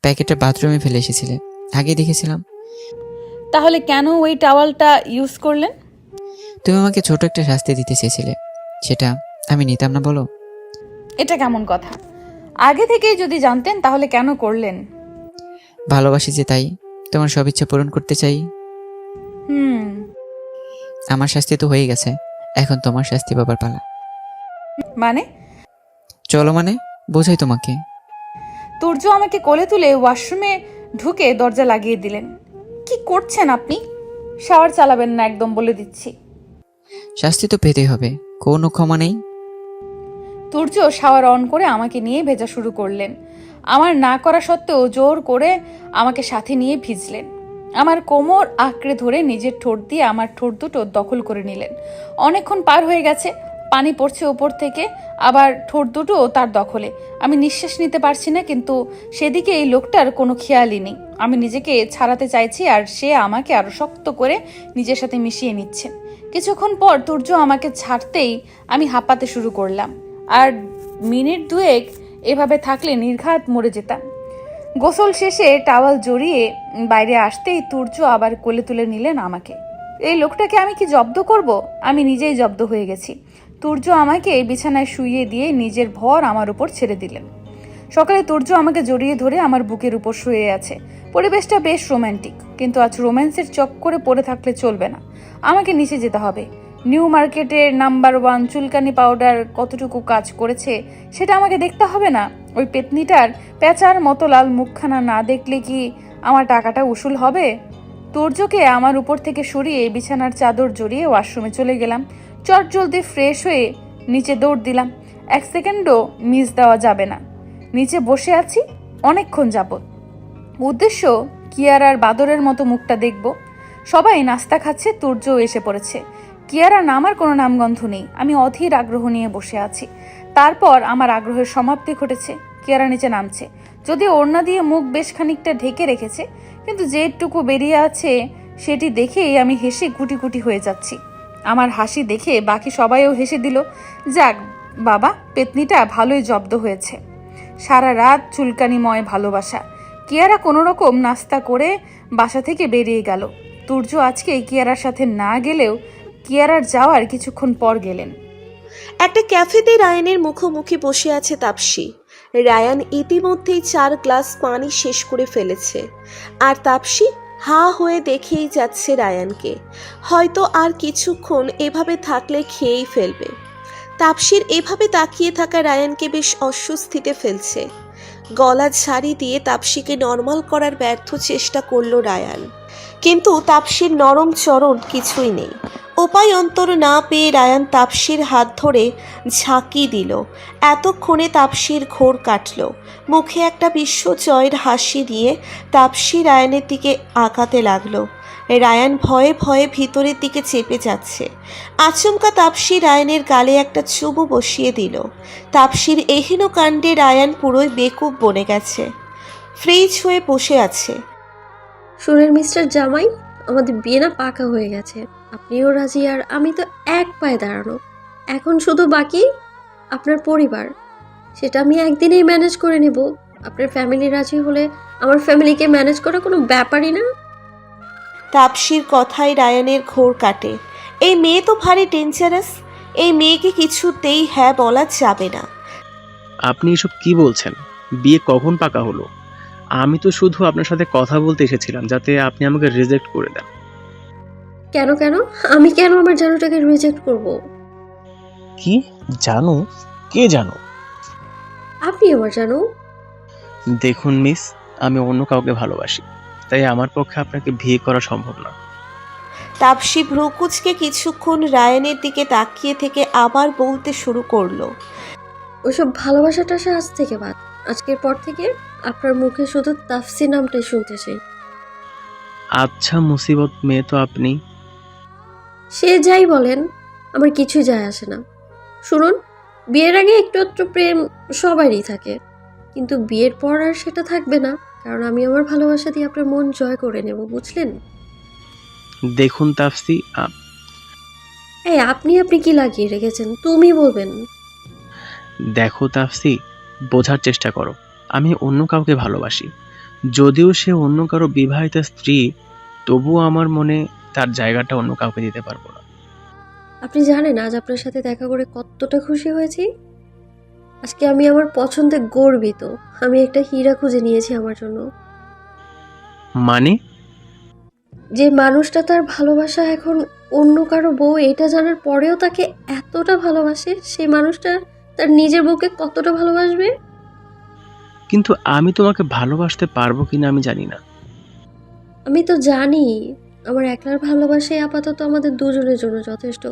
প্যাকেটটা বাথরুমে ফেলে এসেছিলে, আগে দেখেছিলাম। তাহলে কেন ওই টাওয়ালটা ইউজ করলেন? তুমি আমাকে ছোট একটা শাস্তি দিতে চেয়েছিলে, সেটা আমি নিতাম না বলো? এটা কেমন কথা? আগে থেকেই যদি জানতেন তাহলে কেন করলেন? ভালোবাসি যে তাই, তোমার সব ইচ্ছা পূরণ করতে চাই। হুম। আমার শাস্তি তো হয়ে গেছে, এখন তোমার শাস্তি পাবার পালা। মানে? চলো মানে, বোঝাই তোমাকে। তুর্য আমাকে কোলে তুলে ওয়াশরুমে ঢুকে দরজা লাগিয়ে দিলেন। কি করছেন আপনি? শাওয়ার চালাবেন না একদম, বলে দিচ্ছি। শাস্তি তো পেতেই হবে, কোনো ক্ষমা নেই। তুর্য শাওয়ার অন করে আমাকে নিয়ে ভেজা শুরু করলেন। আমার না করা সত্ত্বেও জোর করে আমাকে সাথে নিয়ে ভিজলেন। আমার কোমর আঁকড়ে ধরে নিজের ঠোঁট দিয়ে আমার ঠোঁট দুটো দখল করে নিলেন। অনেকক্ষণ পার হয়ে গেছে, পানি পড়ছে উপর থেকে, আবার ঠোঁট দুটো তার দখলে। আমি নিঃশ্বাস নিতে পারছি না, কিন্তু সেদিকে এই লোকটার কোনো খেয়ালই নেই। আমি নিজেকে ছাড়াতে চাইছি আর সে আমাকে আরো শক্ত করে নিজের সাথে মিশিয়ে নিচ্ছেন। কিছুক্ষণ পর তুর্য আমাকে ছাড়তেই আমি হাঁপাতে শুরু করলাম। আর মিনিট দুয়েক এভাবে থাকলে নির্ঘাত মরে যেতাম। গোসল শেষে টাওয়াল জড়িয়ে বাইরে আসতেই তুর্য আবার কোলে তুলে নিলেন আমাকে। এই লোকটাকে আমি কি জব্দ করব? আমি নিজেই জব্দ হয়ে গেছি। তুর্য আমাকে বিছানায় শুইয়ে দিয়ে নিজের ভর আমার উপর ছেড়ে দিলেন। সকালে তুর্য আমাকে জড়িয়ে ধরে আমার বুকের উপর শুয়ে আছে। পরিবেশটা বেশ রোমান্টিক, কিন্তু আজ রোম্যান্সের চক্করে পড়ে থাকলে চলবে না। আমাকে নিচে যেতে হবে। নিউ মার্কেটের নাম্বার 1 চুলকানি পাউডার কতটুকু কাজ করেছে সেটা আমাকে দেখতে হবে না? ওই পেতনিটার পেঁচার মতো লাল মুখখানা না দেখলে কি আমার টাকাটা উসুল হবে? তুর্যকে আমার উপর থেকে সরিয়ে বিছানার চাদর জড়িয়ে ওয়াশরুমে চলে গেলাম। চট জলদি ফ্রেশ হয়ে নিচে দৌড় দিলাম। 1 সেকেন্ডও মিস দেওয়া যাবে না। নিচে বসে আছি অনেকক্ষণ যাবত। উদ্দেশ্য কিয়ারার বাদরের মতো মুখটা দেখব। সবাই নাস্তা খাচ্ছে, তুর্যও এসে পড়েছে। কিয়ারা নামার কোনো নামগন্ধ নেই। আমি অধীর আগ্রহ নিয়ে বসে আছি। তারপর আমার আগ্রহের সমাপ্তি ঘটেছে। কিয়ারা নিচে নামছে, যদিও ওড়না দিয়ে মুখ বেশ খানিকটা ঢেকে রেখেছে, কিন্তু যেটুকু বেরিয়ে আছে সেটি দেখেই আমি হেসে গুটি গুটি হয়ে যাচ্ছি। আমার হাসি দেখে বাকি সবাইও হেসে দিল। যাক বাবা, পেতনিটা ভালোই জব্দ হয়েছে। সারা রাত চুলকানিময় ভালোবাসা। কিয়ারা কোনো রকম নাস্তা করে বাসা থেকে বেরিয়ে গেল। তুর্য আজকে কিয়ারার সাথে না গেলেও কিয়ারার যাওয়ার কিছুক্ষণ পর গেলেন। একটা ক্যাফেতে রায়ানের মুখোমুখি বসে আছে তাপসী। রায়ান ইতিমধ্যেই 4 গ্লাস পানি শেষ করে ফেলেছে, আর তাপসী হা হয়ে দেখেই যাচ্ছে রায়ানকে। হয়তো আর কিছুক্ষণ এভাবে থাকলে খেয়েই ফেলবে। তাপসীর এভাবে তাকিয়ে থাকা রায়ানকে বেশ অস্বস্তিতে ফেলছে। গলা ঝাড়ি দিয়ে তাপসীকে নর্মাল করার ব্যর্থ চেষ্টা করল রায়ান, কিন্তু তাপসীর নরম চরণ কিছুই নেই। উপায় অন্তর না পেয়ে রায়ান তাপসীর হাত ধরে ঝাঁকি দিল। এতক্ষণে তাপসীর ঘোর কাটল। মুখে একটা বিশ্বজয়ের হাসি দিয়ে তাপসী রায়ানের দিকে আঁকাতে লাগলো। রায়ান ভয়ে ভয়ে ভিতরের দিকে চেপে যাচ্ছে। আচমকা তাপসী রায়ানের গালে একটা চুমু বসিয়ে দিল। তাপসীর এহেন কাণ্ডে রায়ান পুরোই বেকুব বনে গেছে, ফ্রিজ হয়ে বসে আছে। শুনেন মিস্টার জামাই, আমাদের বিয়ে না পাকা হয়ে গেছে। আপনিও রাজি আর আমি তো এক পায়ে দাঁড়ানো। এখন শুধু বাকি আপনার পরিবার। সেটা আমি একদিনেই ম্যানেজ করে নেব। আপনার ফ্যামিলি রাজি হলে আমার ফ্যামিলিকে ম্যানেজ করা কোনো ব্যাপারই না। তাপসীর কথায় রায়ানের ঘোর কাটে। এই মেয়ে তো ভারী ডেঞ্জারাস। এই মেয়েকে কিছুতেই হ্যাঁ বলা যাবে না। আপনি এসব কি বলছেন? বিয়ে কখন পাকা হলো? আমি তো শুধু আপনার সাথে কথা বলতে এসেছিলাম, যাতে আপনি আমাকে রিজেক্ট করে দেন। কেন কেন? আমি কেন আমার জানুটাকে রিজেক্ট করব? কি জানো? কে জানো? আপনি আমার জানো। দেখুন মিস, আমি অন্য কাউকে ভালোবাসি, তাই আমার পক্ষে আপনাকে বিয়ে করা সম্ভব না। তাপসী ভ্রুকুচকে কিছুক্ষণ রায়ানের দিকে তাকিয়ে থেকে আবার বলতে শুরু করলো। ওইসব ভালোবাসাটা আজ থেকে বাদ। আজকের পর থেকে আপনার মুখে শুধু তাফসি নামটাই শুনতে চাই। আচ্ছা মুসিবত মেয়ে তো আপনি। সে যাই বলেন, আমার কিছুই যায় আসে না। শুনুন, বিয়ের আগে একটু একটু প্রেম সবারই থাকে, কিন্তু বিয়ের পর আর সেটা থাকবে না। কারণ আমি আমার ভালোবাসা দিয়ে আপনার মন জয় করে নেব, বুঝলেন? দেখুন তাফসি, এই আপনি আপনি কি লাগিয়ে রেখেছেন? তুমি বলবেন। দেখো তাফসি, বোঝার চেষ্টা করো। আমি অন্য কাউকে ভালোবাসি। যদিও সে অন্য কারো বিবাহিতা স্ত্রী, তবুও আমার মনে তার জায়গাটা অন্য কাউকে দিতে পারবো না। আপনি জানেন আজ আপনার সাথে দেখা করে কতটা খুশি হয়েছি। আজকে আমি আমার পছন্দে গর্বিত। আমি একটা হীরা খুঁজে নিয়েছি আমার জন্য। মানে? যে মানুষটা তার ভালোবাসা এখন অন্য কারো বউ, এটা জানার পরেও তাকে এতটা ভালোবাসে, সেই মানুষটা তার নিজের বউকে কতটা ভালোবাসবে। কিন্তু আমি তোমাকে ভালোবাসতে পারবো কিনা আমি জানি না। আমি তো জানি আমার একলার ভালোবাসাই আপাতত আমাদের দুজনের জন্য যথেষ্ট।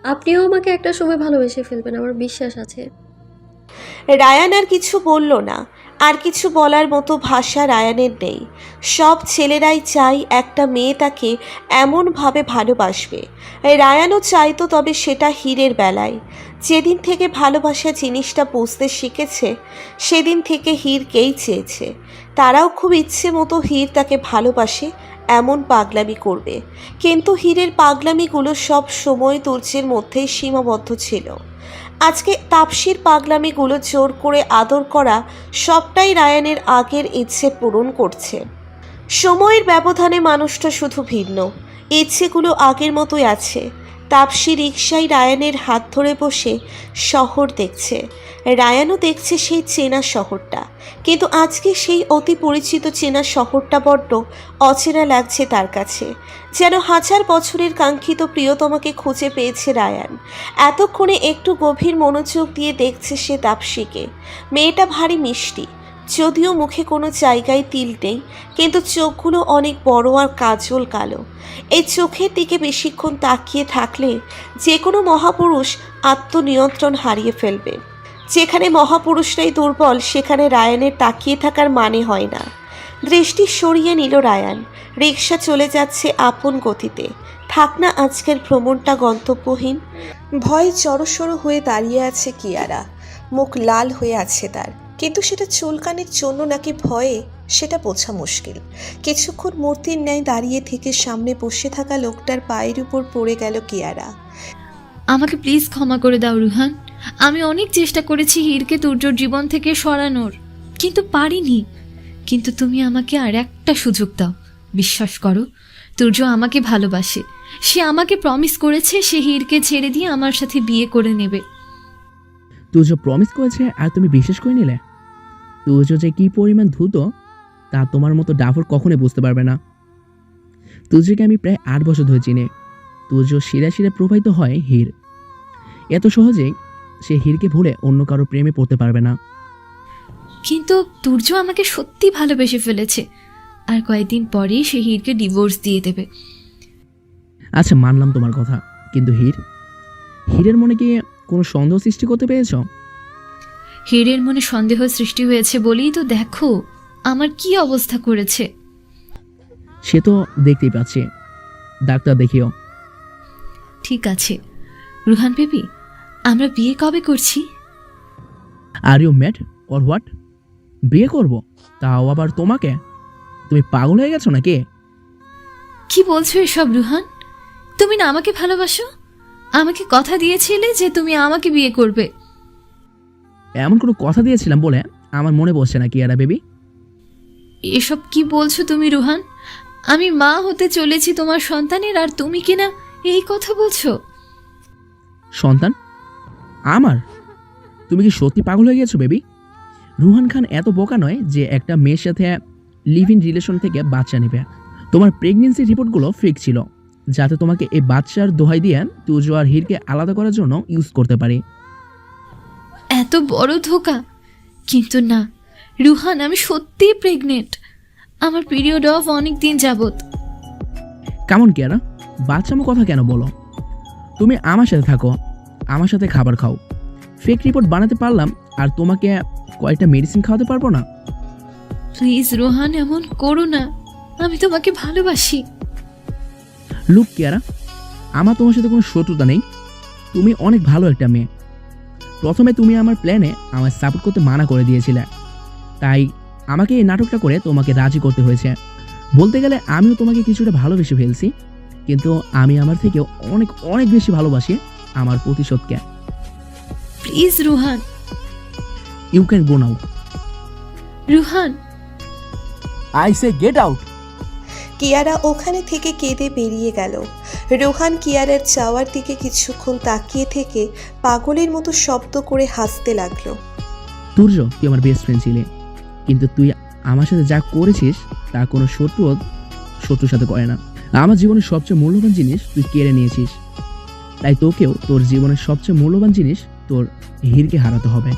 আপনিও আমাকে একটা সময় ভালোবেসে ফেলবেন, আমার বিশ্বাস আছে। রায়ান আর কিছু বলল না। আর কিছু বলার মতো ভাষা রায়ানের নেই। সব ছেলেরাই চায় একটা মেয়ে তাকে এমনভাবে ভালোবাসবে। রায়ানও চাইতো, তবে সেটা হীরের বেলায়। যেদিন থেকে ভালোবাসা জিনিসটা বুঝতে শিখেছে সেদিন থেকে হীরকেই চেয়েছে। তারাও খুব ইচ্ছে মতো হীর তাকে ভালোবাসে এমন পাগলামি করবে, কিন্তু হীরের পাগলামিগুলো সব সময় তুর্যের মধ্যেই সীমাবদ্ধ ছিল। আজকে তাপসীর পাগলামিগুলো জোর করে আদর করা সবটাই রায়ানের আগের ইচ্ছে পূরণ করছে। সময়ের ব্যবধানে মানুষটা শুধু ভিন্ন, ইচ্ছেগুলো আগের মতোই আছে। তাপসী রিকশায় রায়ানের হাত ধরে বসে শহর দেখছে। রায়ানও দেখছে সেই চেনা শহরটা, কিন্তু আজকে সেই অতি পরিচিত চেনা শহরটা বড্ড অচেনা লাগছে তার কাছে। যেন হাজার বছরের কাঙ্ক্ষিত প্রিয়তমাকে খুঁজে পেয়েছে রায়ান। এতক্ষণে একটু গভীর মনোযোগ দিয়ে দেখছে সে তাপসীকে। মেয়েটা ভারী মিষ্টি, যদিও মুখে কোনো জায়গায় তিল নেই, কিন্তু চোখগুলো অনেক বড় আর কাজল কালো। এই চোখের দিকে বেশিক্ষণ তাকিয়ে থাকলে যে কোনো মহাপুরুষ আত্মনিয়ন্ত্রণ হারিয়ে ফেলবে। যেখানে মহাপুরুষরাই দুর্বল, সেখানে রায়ানের তাকিয়ে থাকার মানে হয় না। দৃষ্টি সরিয়ে নিল রায়ান। রিকশা চলে যাচ্ছে আপন গতিতে। থাক না আজকের ভ্রমণটা গন্তব্যহীন। ভয়ে জড়সড় হয়ে দাঁড়িয়ে আছে কিয়ারা। মুখ লাল হয়ে আছে তার, কিন্তু সেটা চুলকানির জন্য নাকি ভয়ে সেটা বোঝা মুশকিল। কিছুক্ষণ মূর্তির ন্যায় দাঁড়িয়ে থেকে সামনে বসে থাকা লোকটার পায়ের উপর পড়ে গেল কিয়ারা। আমাকে প্লিজ ক্ষমা করে দাও রুহান। আমি অনেক চেষ্টা করেছি হীরকে তুর্যর জীবন থেকে সরানোর, কিন্তু পারিনি। কিন্তু তুমি আমাকে আর একটা সুযোগ দাও। বিশ্বাস করো, তুর্য আমাকে ভালোবাসে। সে আমাকে প্রমিস করেছে সে হীরকে ছেড়ে দিয়ে আমার সাথে বিয়ে করে নেবে। তুর্য প্রমিস করেছে আর তুমি বিশ্বাস করে নিলে? তুর্য যে কি পরিমাণ দ্রুত তা তোমার মতো ডাফর কখনোই বুঝতে পারবে না। তুর্যকে আমি প্রায় 8 বছর ধরে চিনি। তুর্য শিরা শিরা প্রবাহিত হয় হীর। এত সহজেই সে হীরকে ভুলে অন্য কারো প্রেমে পড়তে পারবে না। কিন্তু তুর্য আমাকে সত্যি ভালোবেসে ফেলেছে, আর কয়েকদিন পরেই সে হীরকে ডিভোর্স দিয়ে দেবে। আচ্ছা, মানলাম তোমার কথা, কিন্তু হীরের মনে কি কোনো সন্দেহ সৃষ্টি করতে পেরেছ? হীরের মনে সন্দেহ সৃষ্টি হয়েছে বলেই তো দেখো আমার কি অবস্থা করেছে। সে তো দেখতেই পাচ্ছি। ডাক্তার দেখিও। ঠিক আছে রুহান বেবি, আমরা বিয়ে কবে করছি? Are you mad or what? বিয়ে করব? তাও আবার তোমাকে? তুমি পাগল হয়ে গেছো নাকি? কি বলছো এসব রুহান? তুমি না আমাকে ভালোবাসো? আমাকে কথা দিয়েছিলে যে তুমি আমাকে বিয়ে করবে। এমন কোনো কথা দিয়েছিলাম বলে আমার মনে বসছে না কিয়ারা বেবি। এসব কি বলছো তুমি রুহান? আমি মা হতে চলেছি তোমার সন্তানের, আর তুমি কিনা এই কথা বলছো? সন্তান আমার? তুমি কি সত্যি পাগল হয়ে গেছো বেবি? রুহান খান এত বোকা নয় যে একটা মেয়ের সাথে লিভ ইন রিলেশন থেকে বাচ্চা নেবে। তোমার প্রেগনেন্সি রিপোর্টগুলো ফেক ছিল, যাতে তোমাকে এই বাচ্চার দোহাই দিয়ে তুর্য আর হীরকে আলাদা করার জন্য ইউজ করতে পারি। এত বড় ধোকা! কিন্তু না রুহান, আমি সত্যিই প্রেগনেন্ট। আমার পিরিয়ড অফ অনেক দিন যাবত। কেমন কিয়ারা, বাচ্চামো কথা কেন বলো? তুমি আমার সাথে থাকো, আমার সাথে খাবার খাও। ফেক রিপোর্ট বানাতে পারলাম আর তোমাকে কয়েকটা মেডিসিন খাওয়াতে পারবো না? প্লিজ রোহান, এমন করো না। আমি তোমাকে ভালোবাসি। লুক কিয়ারা, আমার তোমার সাথে কোনো শত্রুতা নেই। তুমি অনেক ভালো একটা মেয়ে। প্রথমে তুমি আমার প্ল্যানে আমার সাপোর্ট করতে মানা করে দিয়েছিলে, তাই আমাকে এই নাটকটা করে তোমাকে রাজি করতে হয়েছে। বলতে গেলে আমিও তোমাকে কিছুটা ভালোবেসে ফেলছি, কিন্তু আমি আমার থেকেও অনেক অনেক বেশি ভালোবাসি আমার প্রতিশোধকে। Please Ruhan. You can go now. Ruhan, I say get out. Kiara ওখানে থেকে কেঁদে বেরিয়ে গেল। রোহান কিয়ারার যাওয়ার দিকে কিছুক্ষণ তাকিয়ে থেকে পাগলের মতো শব্দ করে হাসতে লাগলো। তুর্য, তুই আমার বেস্ট ফ্রেন্ড ছিলে, কিন্তু তুই আমার সাথে যা করেছিস তা কোনো শত্রুর সাথে করে না। আমার জীবনের সবচেয়ে মূল্যবান জিনিস তুই কেড়ে নিয়েছিস, তাই তোকেও তোর জীবনের সবচেয়ে মূল্যবান জিনিস তোর হিরকে হারাতে হবে।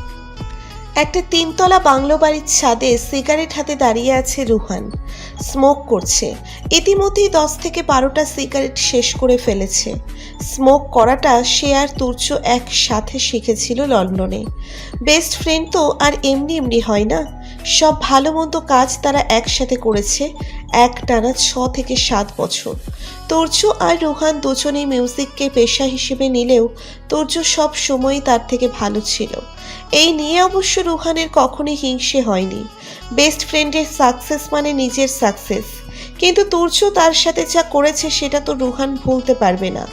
একটা 3 তলা বাংলো বাড়ির ছাদে সিগারেট হাতে দাঁড়িয়ে আছে রুহান। স্মোক করছে। ইতিমধ্যেই 10 থেকে 12টা সিগারেট শেষ করে ফেলেছে। স্মোক করাটা সে আর তুর্য একসাথে শিখেছিল লন্ডনে। বেস্ট ফ্রেন্ড তো আর এমনি এমনি হয় না। সব ভালো মন্দ কাজ তারা একসাথে করেছে একটানা 6 থেকে 7 বছর। তুর্য আর রুহান দুজনেই মিউজিককে পেশা হিসেবে নিলেও তুর্য সব সময়ই তার থেকে ভালো ছিল। এই নিয়ে অবশ্য রুহানের কখনোই হিংসে হয়নি। বেস্ট ফ্রেন্ডের সাকসেস মানে নিজের সাকসেস। কিন্তু তুর্য তার সাথে যা করেছে সেটা তো রুহান ভুলতে পারবে না,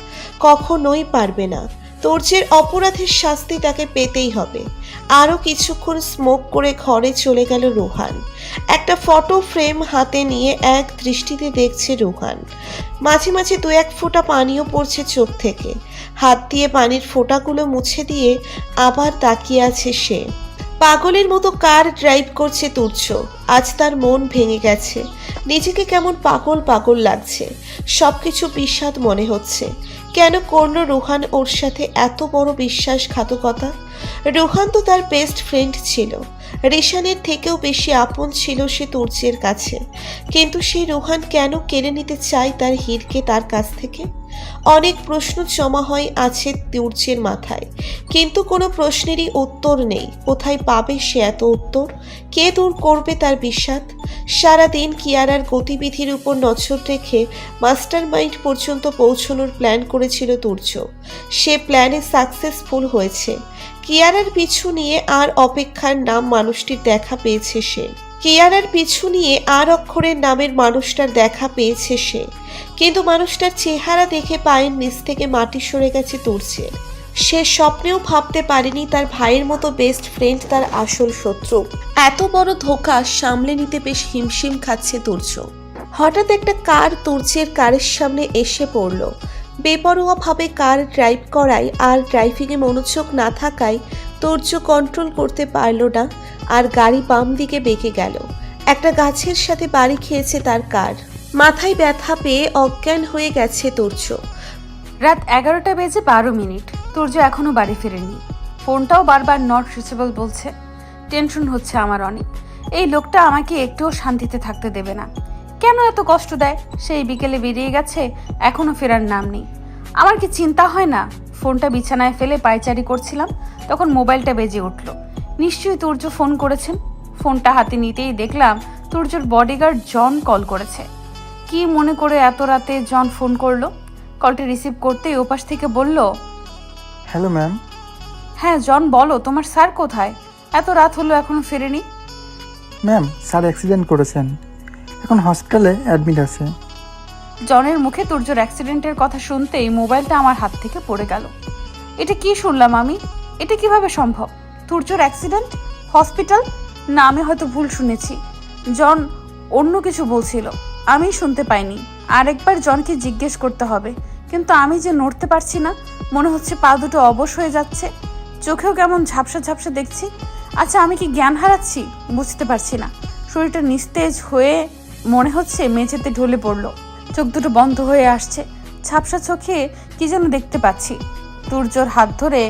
কখনোই পারবে না। তুর্যের অপরাধের শাস্তি তাকে পেতেই হবে। আরও কিছুক্ষণ স্মোক করে ঘরে চলে গেল রুহান। একটা ফটো ফ্রেম হাতে নিয়ে এক দৃষ্টিতে দেখছে রুহান। মাঝে মাঝে 2-1 ফোঁটা পানিও পড়ছে চোখ থেকে। হাত দিয়ে পানির ফোঁটাগুলো মুছে দিয়ে আবার তাকিয়ে আছে সে। পাগলের মতো কার ড্রাইভ করছে তুর্য। আজ তার মন ভেঙে গেছে। নিজেকে কেমন পাগল পাগল লাগছে। সবকিছু বিস্বাদ মনে হচ্ছে। কেন করলো রুহান ওর সাথে এত বড় বিশ্বাসঘাতকতা? রুহান তো তার বেস্ট ফ্রেন্ড ছিল। রিশানের থেকেও বেশি আপন ছিল সে তুর্যের কাছে। কিন্তু সেই রুহান কেন কেড়ে নিতে চায় তার হিরকে তার কাছ থেকে? অনেক প্রশ্ন জমা হয় আছে তুর্যের মাথায়, কিন্তু কোনো প্রশ্নেরই উত্তর নেই। কোথায় পাবে সে এত উত্তর? কে দূর করবে তার বিষাদ? সারাদিন কিয়ারার গতিবিধির উপর নজর রেখে মাস্টার মাইন্ড পর্যন্ত পৌঁছানোর প্ল্যান করেছিল তুর্য। সে প্ল্যানে সাকসেসফুল হয়েছে। কিয়ারার পিছু নিয়ে আর অপেক্ষার নাম মানুষটির দেখা পেয়েছে সে। কিয়ারার পিছু নিয়ে আর অক্ষরের নামের মানুষটার দেখা পেয়েছে সে। কিন্তু মানুষটার চেহারা দেখে পায়ের নিচ থেকে মাটি সরে গেছে তুর্যের। সে স্বপ্নেও ভাবতে পারেনি তার ভাইয়ের মতো বেস্ট ফ্রেন্ড তার আসল শত্রু। এত বড় ধোঁকা সামলে নিতে বেশ হিমশিম খাচ্ছে তুর্য। হঠাৎ একটা কার তুর্যের কারের সামনে এসে পড়ল। বেপরোয়াভাবে কার ড্রাইভ করায় আর ড্রাইভিংয়ে মনোযোগ না থাকায় তুর্য কন্ট্রোল করতে পারল না, আর গাড়ি বাম দিকে বেঁকে গেল। একটা গাছের সাথে বাড়ি খেয়েছে তার কার। মাথায় ব্যথা পেয়ে অজ্ঞান হয়ে গেছে তুর্য। রাত 11টা বেজে 12 মিনিট। তুর্য এখনো বাড়ি ফেরেনি। ফোনটাও বারবার নট রিচেবল বলছে। টেনশন হচ্ছে আমার অনেক। এই লোকটা আমাকে একটুও শান্তিতে থাকতে দেবে না। কেন এত কষ্ট দেয়? সেই বিকেলে বেরিয়ে গেছে, এখনো ফেরার নাম নেই। আমার কি চিন্তা হয় না? ফোনটা বিছানায় ফেলে পায়চারি করছিলাম, তখন মোবাইলটা বেজে উঠল। নিশ্চয়ই তুর্য ফোন করেছেন। ফোনটা হাতে নিতেই দেখলাম তুর্যর বডিগার্ড জন কল করেছে। কি মনে করে এত রাতে জন ফোন করলো? কলটি রিসিভ করতেই ওপাশ থেকে বলল, হ্যালো ম্যাম। হ্যাঁ জন বলো, তোমার স্যার কোথায়? এত রাত হলো এখনো ফেরেনি। ম্যাম, স্যার অ্যাক্সিডেন্ট করেছেন, এখন হসপিটালে অ্যাডমিট আছে। জনের মুখে তুর্যর অ্যাক্সিডেন্টের কথা শুনতেই মোবাইলটা আমার হাত থেকে পড়ে গেল। এটা কি শুনলাম আমি? এটা কিভাবে সম্ভব? তুর্যর অ্যাক্সিডেন্ট, হসপিটাল? না, আমি হয়তো ভুল শুনেছি। জন অন্য কিছু বলছিল, আমি শুনতে পাইনি। আরেকবার জনকে জিজ্ঞেস করতে হবে। কিন্তু আমি যে নড়তে পারছি না, মনে হচ্ছে পা দুটো অবশ হয়ে যাচ্ছে, চোখেও কেমন ঝাপসা ঝাপসা দেখছি। আচ্ছা, আমি কি জ্ঞান হারাচ্ছি? বুঝতে পারছি না। শরীরটা নিস্তেজ হয়ে মনে হচ্ছে মেঝেতে ঢলে পড়লো। চোখ দুটো বন্ধ হয়ে আসছে। ঝাপসা চোখে কি যেন দেখতে পাচ্ছি। তুর্যর হাত ধরে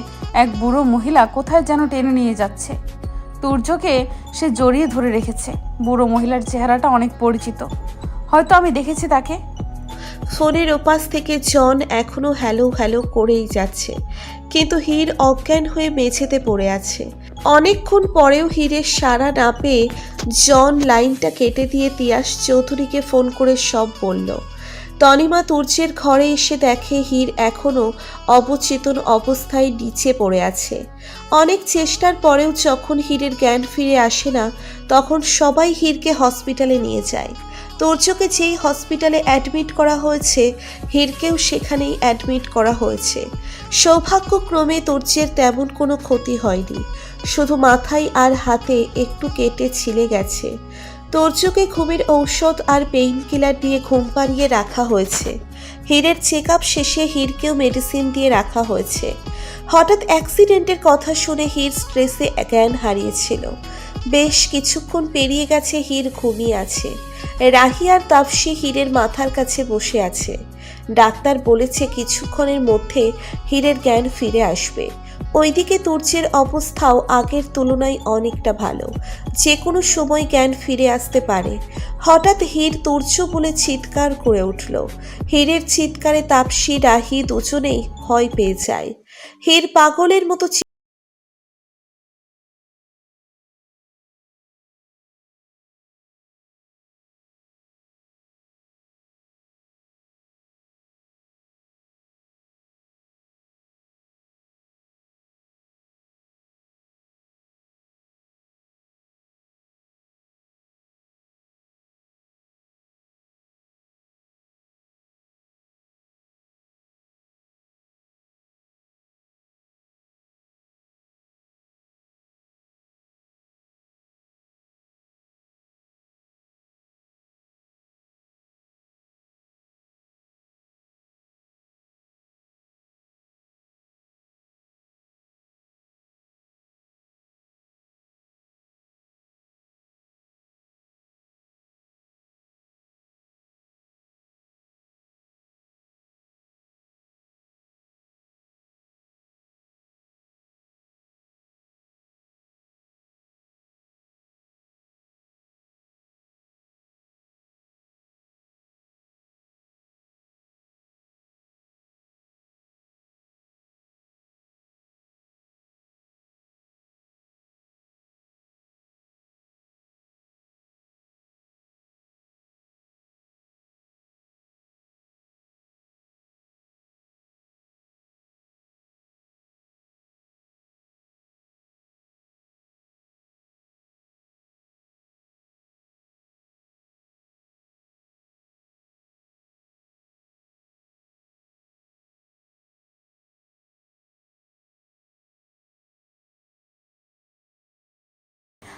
এক বুড়ো মহিলা কোথায় যেন টেনে নিয়ে যাচ্ছে। তুর্যকে সে জড়িয়ে ধরে রেখেছে। বুড়ো মহিলার চেহারাটা অনেক পরিচিত, হয়তো আমি দেখেছি তাকে। ফোনের ওপাশ থেকে জন এখনো হ্যালো হ্যালো করেই যাচ্ছে, কিন্তু হীর অজ্ঞান হয়ে মেঝেতে পড়ে আছে। অনেকক্ষণ পরেও হীরের সাড়া না পেয়ে জন লাইনটা কেটে দিয়ে তিয়াস চৌধুরীকে ফোন করে সব বলল। তনিমা তুর্যের ঘরে এসে দেখে হীর এখনো অবচেতন অবস্থায় নিচে পড়ে আছে। অনেক চেষ্টার পরেও যখন হীরের জ্ঞান ফিরে আসে না, তখন সবাই হীরকে হসপিটালে নিয়ে যায়। তুর্যকে যেই হসপিটালে অ্যাডমিট করা হয়েছে, হীরকেও সেখানেই অ্যাডমিট করা হয়েছে। সৌভাগ্যক্রমে তুর্যের তেমন কোনো ক্ষতি হয়নি, শুধু মাথায় আর হাতে একটু কেটে ছিলে গেছে। তোর্যকে ঘুমের ঔষধ আর পেইন কিলার দিয়ে ঘুম পাড়িয়ে রাখা হয়েছে। হীরের চেক আপ শেষে হীরকেও মেডিসিন দিয়ে রাখা হয়েছে। হঠাৎ অ্যাক্সিডেন্টের কথা শুনে হীর স্ট্রেসে জ্ঞান হারিয়েছিল। বেশ কিছুক্ষণ পেরিয়ে গেছে, হীর ঘুমিয়ে আছে। রাহি আর তাপসী হীরের মাথার কাছে বসে আছে। ডাক্তার বলেছে কিছুক্ষণের মধ্যে হীরের জ্ঞান ফিরে আসবে। ওইদিকে তুর্যের অবস্থাও আগের তুলনায় অনেকটা ভালো, যে কোনো সময় জ্ঞান ফিরে আসতে পারে। হঠাৎ হীর তুর্য বলে চিৎকার করে উঠল। হীরের চিৎকারে তাপসী রাহি দুজনেই ভয় পেয়ে যায়। হীর পাগলের মতো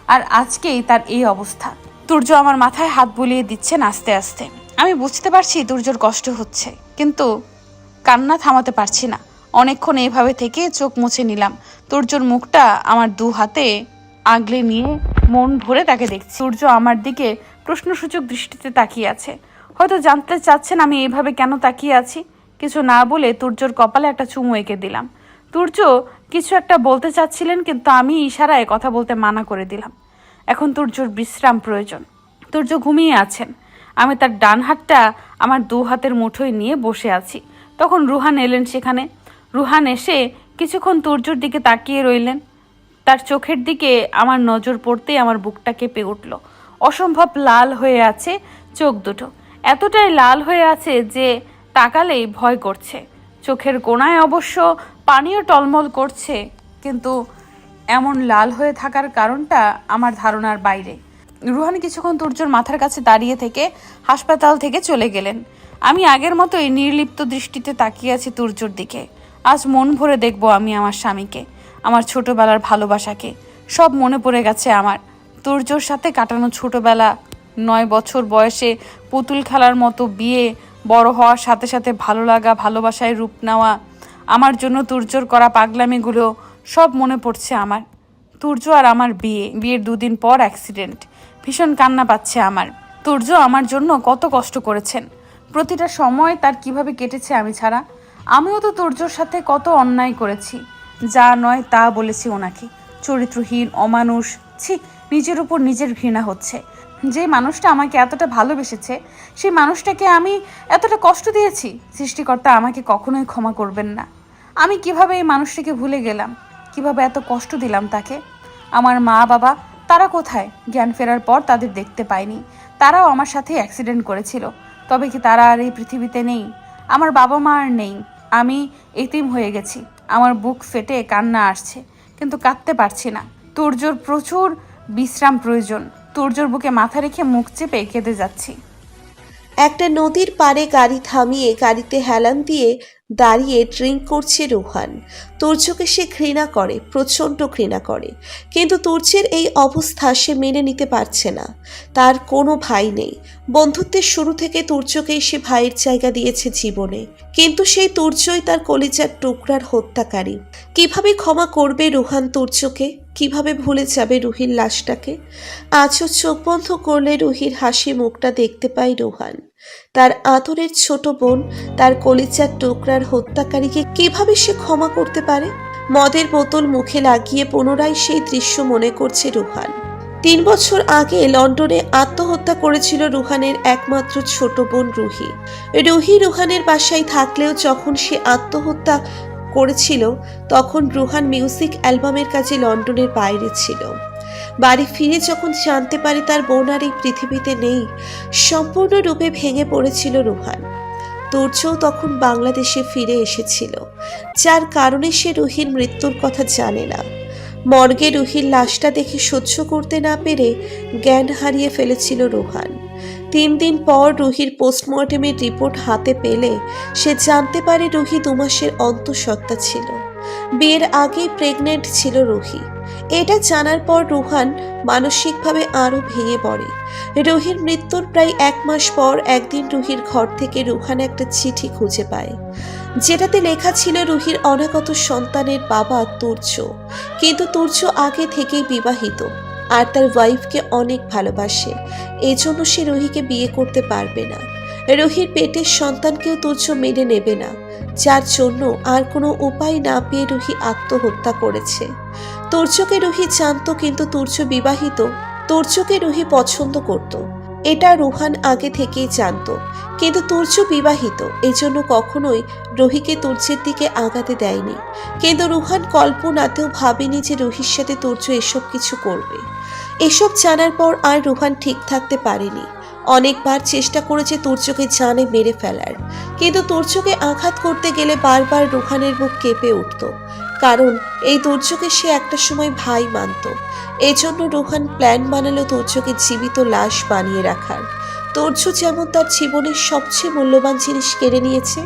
আর আজকেই তার এই অবস্থা। তুর্য আমার মাথায় হাত বুলিয়ে দিচ্ছেন আস্তে আস্তে। আমি বুঝতে পারছি তুর্যর কষ্ট হচ্ছে, কিন্তু কান্না থামাতে পারছি না। অনেকক্ষণ এইভাবে থেকে চোখ মুছে নিলাম। তুর্যর মুখটা আমার দু হাতে আগলে নিয়ে মন ভরে তাকে দেখছি। তুর্য আমার দিকে প্রশ্নসূচক দৃষ্টিতে তাকিয়ে আছে। হয়তো জানতে চাচ্ছেন আমি এইভাবে কেন তাকিয়ে আছি। কিছু না বলে তুর্যর কপালে একটা চুমু এঁকে দিলাম। তুর্য কিছু একটা বলতে চাচ্ছিলেন, কিন্তু আমি ইশারায় কথা বলতে মানা করে দিলাম। এখন তুর্যর বিশ্রাম প্রয়োজন। তুর্য ঘুমিয়ে আছেন। আমি তার ডান হাতটা আমার দু হাতের মুঠোয় নিয়ে বসে আছি। তখন রুহান এলেন সেখানে। রুহান এসে কিছুক্ষণ তুর্যর দিকে তাকিয়ে রইলেন। তার চোখের দিকে আমার নজর পড়তেই আমার বুকটা কেঁপে উঠল। অসম্ভব লাল হয়ে আছে চোখ দুটো, এতটাই লাল হয়ে আছে যে তাকালেই ভয় করছে। চোখের কোণায় অবশ্য পানিও টলমল করছে, কিন্তু এমন লাল হয়ে থাকার কারণটা আমার ধারণার বাইরে। রুহান কিছুক্ষণ তুর্যর মাথার কাছে দাঁড়িয়ে থেকে হাসপাতাল থেকে চলে গেলেন। আমি আগের মতোই নির্লিপ্ত দৃষ্টিতে তাকিয়ে আছি তুর্যর দিকে। আজ মন ভরে দেখব আমি আমার স্বামীকে, আমার ছোটবেলার ভালোবাসাকে। সব মনে পড়ে গেছে আমার। তুর্যর সাথে কাটানো ছোটবেলা, 9 বছর বয়সে পুতুল খেলার মতো বিয়ে, বড় হওয়ার সাথে সাথে ভালো লাগা, ভালোবাসায় রূপ নেওয়া, আমার জন্য তুর্যর করা পাগলামিগুলো সব মনে পড়ছে আমার। তুর্য আর আমার বিয়ের 2 দিন পর অ্যাক্সিডেন্ট। ভীষণ কান্না পাচ্ছে আমার। তুর্য আমার জন্য কত কষ্ট করেছেন, প্রতিটা সময় তার কিভাবে কেটেছে আমি ছাড়া। আমিও তো তুর্যর সাথে কত অন্যায় করেছি, যা নয় তা বলেছি ওনাকে। চরিত্রহীন, অমানুষ, ছি, নিজের উপর নিজের ঘৃণা হচ্ছে। যে মানুষটা আমাকে এতটা ভালোবেসেছে, সেই মানুষটাকে আমি এতটা কষ্ট দিয়েছি। সৃষ্টিকর্তা আমাকে কখনোই ক্ষমা করবেন না। আমি কিভাবে এই মানুষটাকে ভুলে গেলাম, কিভাবে এত কষ্ট দিলাম তাকে। আমার মা বাবা তারা কোথায়? জ্ঞান ফেরার পর তাদের দেখতে পাইনি। তারাও আমার সাথে অ্যাক্সিডেন্ট করেছিল। তবে কি তারা আর এই পৃথিবীতে নেই? আমার বাবা মা আর নেই। আমি এতিম হয়ে গেছি। আমার বুক ফেটে কান্না আসছে, কিন্তু কাঁদতে পারছি না। তুর্যর প্রচুর বিশ্রাম প্রয়োজন। তুর্যর বুকে মাথা রেখে মুখ চেপে কেঁদে যাচ্ছি। একটা নদীর পাড়ে গাড়ি থামিয়ে গাড়িতে হেলান দিয়ে দাঁড়িয়ে ড্রিঙ্ক করছে রুহান। তুর্যকে সে ঘৃণা করে, প্রচণ্ড ঘৃণা করে, কিন্তু তুর্যের এই অবস্থা সে মেনে নিতে পারছে না। তার কোনো ভাই নেই, বন্ধুত্বের শুরু থেকে তুর্যকেই সে ভাইয়ের জায়গা দিয়েছে জীবনে, কিন্তু সেই তুর্যই তার কলিজার টুকরার হত্যাকারী। কিভাবে ক্ষমা করবে রুহান তুর্যকে? কিভাবে ভুলে যাবে রুহির লাশটাকে? আজও চোখ বন্ধ করলে রুহির হাসি মুখটা দেখতে পায় রুহান। তার আদরের ছোট বোন, তার কলিজার টুকরার হত্যাকারীকে কিভাবে সে ক্ষমা করতে পারে? মদের বোতল মুখে লাগিয়ে পুনরায় সেই দৃশ্য মনে করছে রুহান। 3 বছর আগে লন্ডনে আত্মহত্যা করেছিল রুহানের একমাত্র ছোট বোন রুহি। রুহি রুহানের বাসায় থাকলেও যখন সে আত্মহত্যা করেছিল তখন রুহান মিউজিক অ্যালবামের কাছে লন্ডনের বাইরে ছিল। বাড়ি ফিরে যখন জানতে পারে তার বোন আর এই পৃথিবীতে নেই, সম্পূর্ণরূপে ভেঙে পড়েছিল রুহান। তুর্যও তখন বাংলাদেশে ফিরে এসেছিল, যার কারণে সে রুহির মৃত্যুর কথা জানে না। মর্গে রুহির লাশটা দেখে সহ্য করতে না পেরে জ্ঞান হারিয়ে ফেলেছিল রুহান। 3 দিন পর রুহির পোস্টমর্টেমের রিপোর্ট হাতে পেলে সে জানতে পারে রুহি 2 মাসের অন্তঃসত্ত্বা ছিল। বিয়ের আগেই প্রেগনেন্ট ছিল রুহি। এটা জানার পর রুহান মানসিকভাবে আরও ভেঙে পড়ে। রুহির মৃত্যুর প্রায় 1 মাস পর একদিন রুহির ঘর থেকে রুহান একটা চিঠি খুঁজে পায়, যেটাতে লেখা ছিল রুহির অনাগত সন্তানের বাবা তুর্য। কিন্তু তুর্য আগে থেকেই বিবাহিত আর তার ওয়াইফকে অনেক ভালোবাসে, এজন্য সে রুহিকে বিয়ে করতে পারবে না। রুহির পেটের সন্তানকেও তুর্য মেনে নেবে না, যার জন্য আর কোনো উপায় না পেয়ে রুহি আত্মহত্যা করেছে। তুর্যকে রুহি জানতো, কিন্তু তুর্য বিবাহিত, তুর্যকে রুহি পছন্দ করত, এটা রুহান আগে থেকেই জানতো। কিন্তু তুর্য বিবাহিত, এই জন্য কখনোই রুহিকে তুর্যের দিকে আগাতে দেয়নি। কিন্তু রুহান কল্পনাতেও ভাবেনি যে রুহির সাথে তুর্য এসব কিছু করবে। এসব জানার পর আর রুহান ঠিক থাকতে পারেনি। অনেকবার চেষ্টা করেছে তুর্যকে জানে মেরে ফেলার, কিন্তু তুর্যকে আঘাত করতে গেলে বারবার রুহানের বুক কেঁপে উঠত, কারণ এই তুর্যকে সে একটা সময় ভাই মানত। এজন্য রুহান প্ল্যান বানালো তুর্যকে জীবিত লাশ বানিয়ে রাখার। তুর্য যেমন তার জীবনের সবচেয়ে মূল্যবান জিনিস কেড়ে নিয়েছে,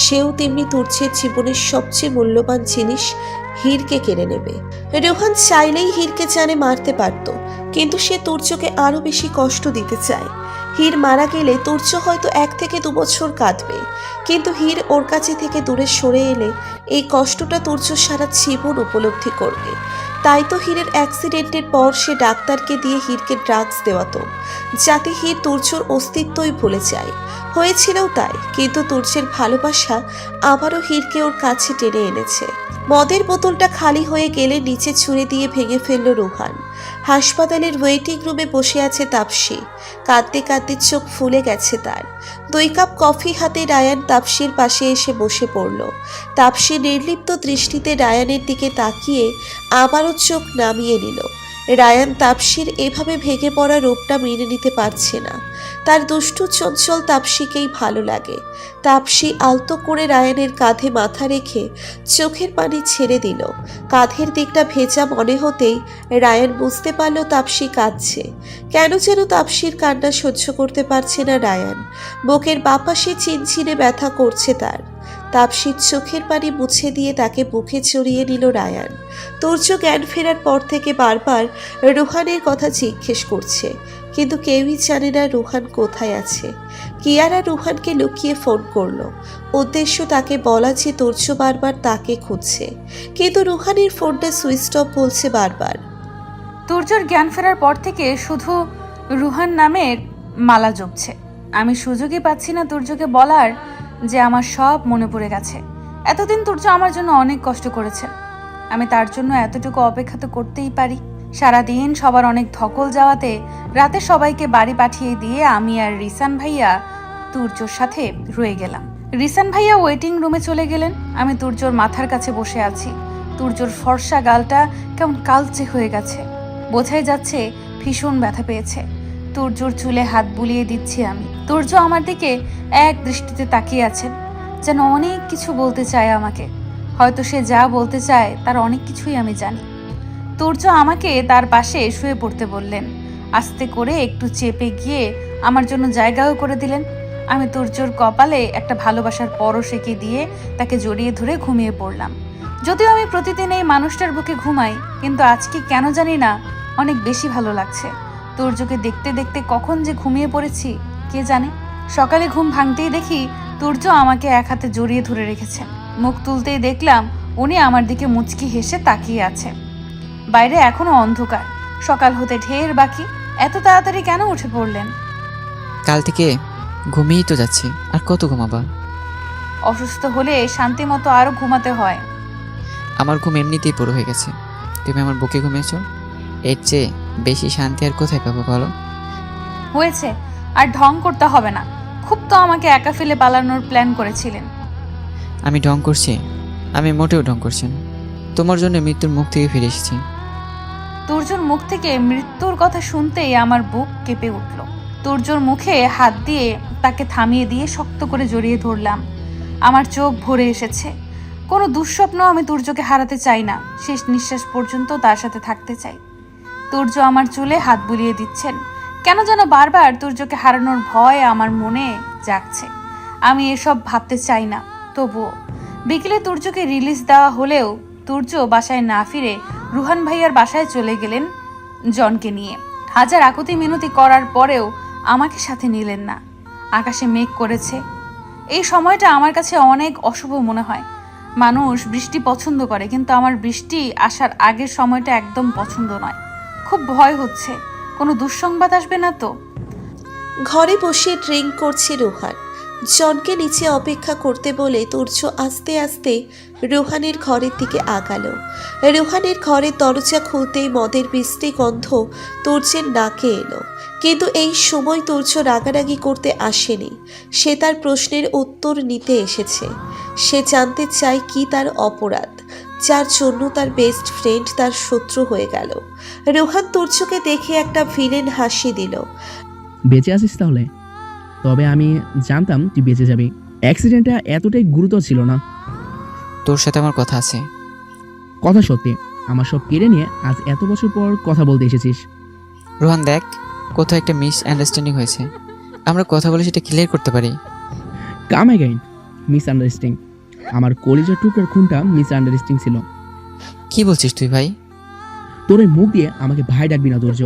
সেও তেমনি তুর্যের জীবনের সবচেয়ে মূল্যবান জিনিস হীরকে কেড়ে নেবে। রুহান চাইলেই হীরকে জানে মারতে পারত, কিন্তু সে তুর্যকে আরো বেশি কষ্ট দিতে চায়। হীর মারা গেলে তুর্য হয়তো 1 থেকে 2 বছর কাঁদবে, কিন্তু হীর ওর কাছে থেকে দূরে সরে এলে এই কষ্টটা তুর্য সারা জীবন উপলব্ধি করবে। তাই তো হীরের অ্যাক্সিডেন্টের পর সে ডাক্তারকে দিয়ে হীরকে ড্রাগস দেওয়াতো, যাতে হীর তুর্যর অস্তিত্বই ভুলে যায়। হয়েছিলও তাই, কিন্তু তুর্যের ভালোবাসা আবারও হীরকে ওর কাছে টেনে এনেছে। মদের বোতলটা খালি হয়ে গেলে নিচে ছুঁড়ে দিয়ে ভেঙে ফেলল রুহান। হাসপাতালের ওয়েটিং রুমে বসে আছে তাপসী, কাঁদতে কাঁদতে চোখ ফুলে গেছে তার। 2 কাপ কফি হাতে রায়ান তাপসীর পাশে এসে বসে পড়ল। তাপসী নির্লিপ্ত দৃষ্টিতে রায়ানের দিকে তাকিয়ে আবারও চোখ নামিয়ে নিল। রায়ান তাপসীর এভাবে ভেঙে পড়া রূপটা মেনে নিতে পারছে না। তার দুষ্টু চঞ্চল তাপসীকেই ভালো লাগে। তাপসী আলতো করে রায়ানের কাঁধে মাথা রেখে চোখের পানি ছেড়ে দিল। কাঁধের দিকটা ভেজা মনে হতেই রায়ান বুঝতে পারল তাপসী কাঁদছে। কেন যেন তাপসীর কান্না সহ্য করতে পারছে না রায়ান। বুকের বাপাশে চিনচিনে ব্যথা করছে তার। তাপসীর চোখের পানি মুছে দিয়ে তাকে বুকে জড়িয়ে নিল রায়ান। তুর্য জ্ঞান ফেরার পর থেকে বারবার রুহানের কথা জিজ্ঞেস করছে, কিন্তু কেউই জানে না রুহান কোথায় আছে। কিয়ারা রুহানকে লুকিয়ে ফোন করলো, উদ্দেশ্য তাকে বলা যে তুর্য বারবার তাকে খুঁজছে, কিন্তু রুহানের ফোনটা সুইচ অফ বলছে বারবার। তুর্যর জ্ঞান ফেরার পর থেকে শুধু রুহান নামের মালা জপছে। আমি সুযোগই পাচ্ছি না তুর্যকে বলার যে আমার সব মনে পড়ে গেছে। এতদিন তুর্য আমার জন্য অনেক কষ্ট করেছে, আমি তার জন্য এতটুকু অপেক্ষা তো করতেই পারি। সারাদিন সবার অনেক ধকল যাওয়াতে রাতে সবাইকে বাড়ি পাঠিয়ে দিয়ে আমি আর রিসান ভাইয়া তুর্যর সাথে রয়ে গেলাম। রিসান ভাইয়া ওয়েটিং রুমে চলে গেলেন। আমি তুর্যর মাথার কাছে বসে আছি। তুর্যর ফর্সা গালটা কেমন কালচে হয়ে গেছে, বোঝাই যাচ্ছে ভীষণ ব্যথা পেয়েছে। তুর্যর চুলে হাত বুলিয়ে দিচ্ছি আমি। তুর্য আমার দিকে এক দৃষ্টিতে তাকিয়ে আছেন, যেন অনেক কিছু বলতে চায় আমাকে। হয়তো সে যা বলতে চায় তার অনেক কিছুই আমি জানি। তুর্য আমাকে তার পাশে শুয়ে পড়তে বললেন। আস্তে করে একটু চেপে গিয়ে আমার জন্য জায়গাও করে দিলেন। আমি তুর্যর কপালে একটা ভালোবাসার পরশ এঁকে দিয়ে তাকে জড়িয়ে ধরে ঘুমিয়ে পড়লাম। যদিও আমি প্রতিদিন এই মানুষটার বুকে ঘুমাই, কিন্তু আজকে কেন জানি না অনেক বেশি ভালো লাগছে। তুর্যকে দেখতে দেখতে কখন যে ঘুমিয়ে পড়েছি কে জানে। সকালে ঘুম ভাঙতেই দেখি তুর্য আমাকে এক হাতে জড়িয়ে ধরে রেখেছেন। মুখ তুলতেই দেখলাম উনি আমার দিকে মুচকি হেসে তাকিয়ে আছে। বাইরে এখনো অন্ধকার, সকাল হতে ঢের বাকি। এত তাড়াতাড়ি কেন উঠে পড়লেন? কাল থেকে ঘুমিয়েই তো যাচ্ছি, আর কত ঘুমাবা? অসুস্থ হলে শান্তি মতো আরো ঘুমাতে হয়। আমার ঘুম এমনিতেই পুরো হয়ে গেছে। তুমি আমার বুকে ঘুমিয়েছো, এর চেয়ে বেশি শান্তি আর কোথায় পাবো বলো? হয়েছে, আর ঢং করতে হবে না। খুব তো আমাকে একা ফেলে পালানোর প্ল্যান করেছিলেন। আমি ঢং করছি? আমি মোটেও ঢং করছি না। তোমার জন্য মৃত্যুর মুখ থেকে ফিরে এসেছি। তুর্যর মুখ থেকে মৃত্যুর কথা শুনতেই আমার বুক কেঁপে উঠল। তুর্যর মুখে হাত দিয়ে তাকে থামিয়ে দিয়ে শক্ত করে জড়িয়ে ধরলাম। আমার চোখ ভরে এসেছে। কোনো দুঃস্বপ্ন আমি তুর্যকে হারাতে চাই না। শেষ নিঃশ্বাস পর্যন্ত তার সাথে থাকতে চাই। তুর্য আমার চুলে হাত বুলিয়ে দিচ্ছেন। কেন যেন বারবার তুর্যকে হারানোর ভয় আমার মনে জাগছে। আমি এসব ভাবতে চাই না। তবুও বিকেলে তুর্যকে রিলিজ দেওয়া হলেও তুর্য বাসায় না ফিরে রুহান ভাইয়ার বাসায় চলে গেলেন জনকে নিয়ে। হাজার আকুতি মিনতি করার পরেও আমাকে সাথে নিলেন না। আকাশে মেঘ করেছে। এই সময়টা আমার কাছে অনেক অশুভ মনে হয়। মানুষ বৃষ্টি পছন্দ করে, কিন্তু আমার বৃষ্টি আসার আগের সময়টা একদম পছন্দ নয়। খুব ভয় হচ্ছে, কোনো দুঃসংবাদ আসবে না তো? ঘরে বসে ড্রিঙ্ক করছে রোহান। জনকে নিচে অপেক্ষা করতে বলে তুর্য আস্তে আস্তে রোহানের ঘরের দিকে আগালো। রোহানের ঘরের দরজা খুলতেই মদের বিশ্রী গন্ধ তুর্যের নাকে এলো। কিন্তু এই সময় তুর্য রাগারাগি করতে আসেনি। সে তার প্রশ্নের উত্তর নিতে এসেছে। সে জানতে চায় কি তার অপরাধ, যার জন্য তার বেস্ট ফ্রেন্ড তার শত্রু হয়ে গেল। রোহান তুর্যকে দেখে একটা ভিলেন হাসি দিল। বেঁচে আছিস তাহলে? তবে আমি জানতাম তুই বেঁচে যাবি। অ্যাক্সিডেন্টটা এতটাই গুরুতর ছিল না। তোর সাথে আমার কথা আছে। কথা সত্যি, আমার সব কেড়ে নিয়ে আজ এত বছর পর কথা বলতে এসেছিস। রোহান দেখ, কোথাও একটা মিস আন্ডারস্ট্যান্ডিং হয়েছে। আমরা কথা বলে সেটা ক্লিয়ার করতে পারি। কাম অ্যাগেইন মিস আন্ডারস্ট্যান্ডিং। আমার কলিজার টুকরার খুনটা মিস আন্ডারস্ট্যান্ডিং ছিল। কি বলছিস তুই ভাই? তোর ওই মুখ দিয়ে আমাকে ভাই ডাকবি না তুর্য।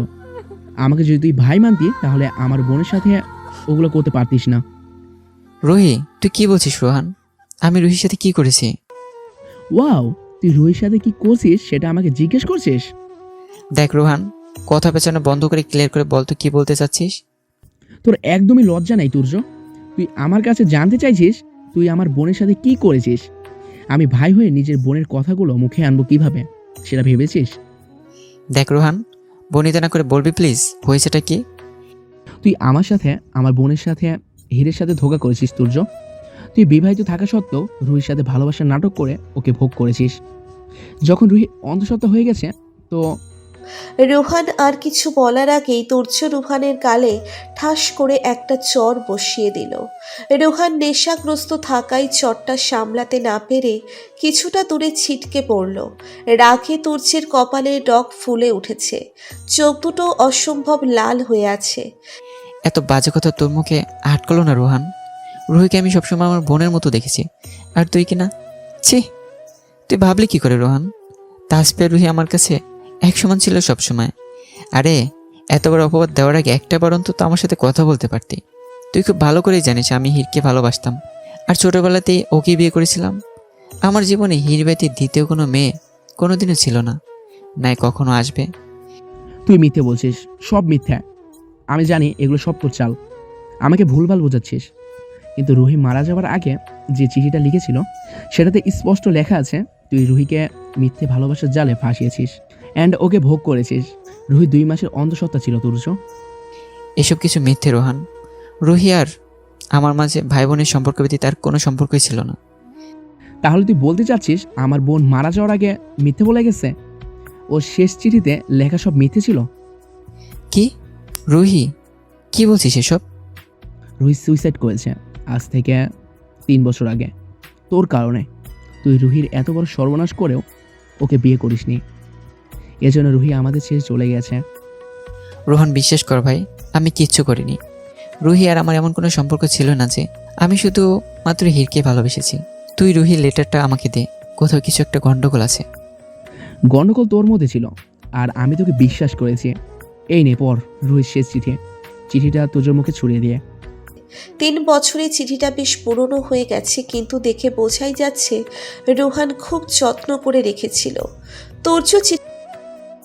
আমাকে যদি তুই ভাই মানতি তাহলে আমার বোনের সাথে ওগুলো করতে পারতিস না। রুহি, তুই কি বলছিস রোহান? আমি রুহির সাথে কি করেছি? ওয়াও, তুই রুহির সাথে কি করছিস সেটা আমাকে জিজ্ঞেস করছিস? দেখ রোহান, কথা পেছানো বন্ধ করে ক্লিয়ার করে বল তুই কি বলতে চাচ্ছিস। তোর একদমই লজ্জা নাই তুর্য। তুই আমার কাছে জানতে চাইছিস তুই আমার বোনের সাথে কি করেছিস। আমি ভাই হয়ে নিজের বোনের কথাগুলো মুখে আনবো কিভাবে সেটা ভেবেছিস? দেখ রোহান, বনিতা না করে বলবি প্লিজ, হয়েছেটা কি? তুই আমার সাথে আমার বোনের সাথে হীরের সাথে ধোঁকা করেছিস তুর্য। তুই বিবাহিত থাকা সত্ত্বেও রুহির সাথে ভালোবাসার নাটক করে ওকে ভোগ করেছিস। যখন রুহি অন্তঃসত্ত্বা হয়ে গেছে তো রোহান আর কিছু বলার আগেই তুর্য রোহানের গালে ঠাস করে একটা চর বসিয়ে দিল। রোহান নেশাগ্রস্ত থাকায় চরটা সামলাতে না পেরে কিছুটা দূরে ছিটকে পড়ল। রাগে তুর্যের কপালে ডগ ফুলে উঠেছে। চোখ দুটো অসম্ভব লাল হয়ে আছে। এত বাজে কথা তোর মুখে আটকালো না রোহান। রুহিকে আমি সবসময় আমার বোনের মতো দেখেছি, আর তুই কিনা ছি। তুই ভাবলি কি করে রোহান? তাসফিয়া রুহি আমার কাছে এক সমান ছিল সবসময়। আরে এত বড় অপবাদ দেওয়ার আগে একটা বার অন্তত আমার সাথে কথা বলতে পারতি। তুই খুব ভালো করেই জানিস আমি হীরকে ভালোবাসতাম, আর ছোটবেলাতেই ওকে বিয়ে করেছিলাম। আমার জীবনে হীর ব্যতীত দ্বিতীয় কোনো মেয়ে কোনোদিনও ছিল না, নাই কখনো আসবে। তুই মিথ্যে বলছিস, সব মিথ্যা। আমি জানি এগুলো সব তোর চাল, আমাকে ভুলভাল বোঝাচ্ছিস। কিন্তু রুহি মারা যাওয়ার আগে যে চিঠিটা লিখেছিল সেটাতে স্পষ্ট লেখা আছে তুই রুহিকে মিথ্যে ভালোবাসার জালে ফাঁসিয়েছিস অ্যান্ড ওকে ভোগ করেছিস। রুহি 2 মাসের অন্তঃসত্ত্বা ছিল তুর্য। এসব কিছু মিথ্যে রোহান। রুহি আর আমার মাঝে ভাই বোনের সম্পর্ক ব্যতীত তার কোনো সম্পর্কই ছিল না। তাহলে তুই বলতে চাচ্ছিস আমার বোন মারা যাওয়ার আগে মিথ্যে বলে গেছে? ওর শেষ চিঠিতে লেখা সব মিথ্যে ছিল? কি রুহি, কি বলছিস এসব? রুহি সুইসাইড করেছে আজ থেকে 3 বছর আগে, তোর কারণে। তুই রুহির এত বড় সর্বনাশ করেও ওকে বিয়ে করিসনি, এজন্য রুহি আমাদের ছেড়ে চলে গেছে। রোহান বিশ্বাস কর ভাই, আমি কিচ্ছু করিনি। রুহি আর আমার এমন কোনো সম্পর্ক ছিল না যে আমি শুধু মাত্র হিরকে ভালোবেসেছি। তুই রুহির লেটারটা আমাকে দে, কোথাও কিছু একটা গন্ডগোল আছে। গণ্ডগোল তোর মধ্যে ছিল আর আমি তোকে বিশ্বাস করেছি। এই নে পর রুহির শেষ চিঠি। চিঠিটা তোজোর মুখে ছুড়িয়ে দিয়ে। 3 বছরে চিঠিটা বেশ পুরনো হয়ে গেছে, কিন্তু দেখে বোঝাই যাচ্ছে রোহান খুব যত্ন করে রেখেছিল। তোর্য